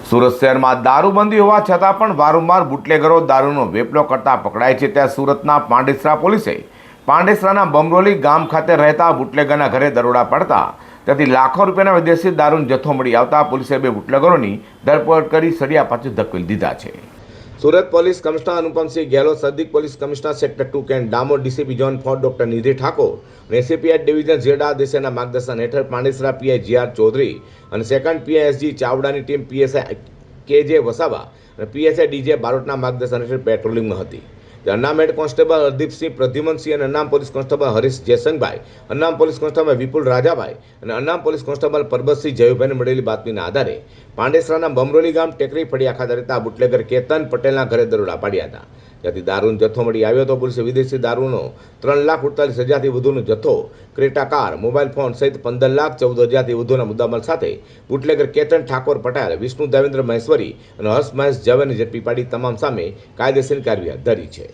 સુરત શહેરમાં દારૂબંધી હોવા છતાં પણ વારંવાર બુટલેગરો દારૂનો વેપલો કરતા પકડાય છે। ત્યાં સુરતના પાંડેસરા પોલીસે પાંડેસરાના બમરોલી ગામ ખાતે રહેતા બુટલેગરના ઘરે દરોડા પાડતા ત્યાંથી લાખો રૂપિયાના વિદેશી દારૂનો જથ્થો મળી આવતા પોલીસે બે બુટલેગરોની ધરપકડ કરી સળિયા પાછળ ધકેલી દીધા છે। સુરત પોલીસ કમિશનર અનુપમસિંહ ગેહલોત, સદિક પોલીસ કમિશનર સેક્ટર 2 કેન્ટ Damor, DCP zone 4 doctor Nidhi Thakor અને એસીપી ડિવિઝન ઝેડા દેસાઈના માર્ગદર્શન હેઠળ પાંડેસરા પીઆઈ જીઆર ચૌધરી અને સેકન્ડ પીઆઈ એસજી ચાવડાની ટીમ પીએસઆઈ કેજે વસાવા અને પીએસઆઈ ડીજે બારોટના માર્ગદર્શન હેઠળ પેટ્રોલિંગમાં હતી। અન્નામ હેડ કોન્સ્ટેબલ હરદીપસિંહ પ્રદ્યુમનસિંહ અને અન્નામ પોલીસ કોન્સ્ટેબલ હરીશ જયસંગભાઈ, અન્નામ પોલીસ કોન્સ્ટેબલ વિપુલ રાજાભાઈ અને અન્નામ પોલીસ કોન્સ્ટેબલ પરબતસિંહ જયુભાઈને મળેલી બાતમીના આધારે પાંડેસરાના બમરોલી ગામ ટેકરી ફળિયા ખાતે રહેતા બુટલેગર કેતન પટેલના ઘરે દરોડા પાડ્યા હતા। ત્યાંથી દારૂનો જથ્થો મળી આવ્યો હતો। પોલીસે વિદેશી દારૂનો 3,48,000થી વધુનો જથ્થો, ક્રેટા કાર, મોબાઈલ ફોન સહિત 15,14,000થી વધુના મુદ્દામાલ સાથે બુટલેગર કેતન ઠાકોર પટેલ, વિષ્ણુ દેવેન્દ્ર મહેશ્વરી અને હર્ષ મહેશ ઝવેરને ઝડપી પાડી તમામ સામે કાયદેસરની કાર્યવાહી હાથ ધરી છે।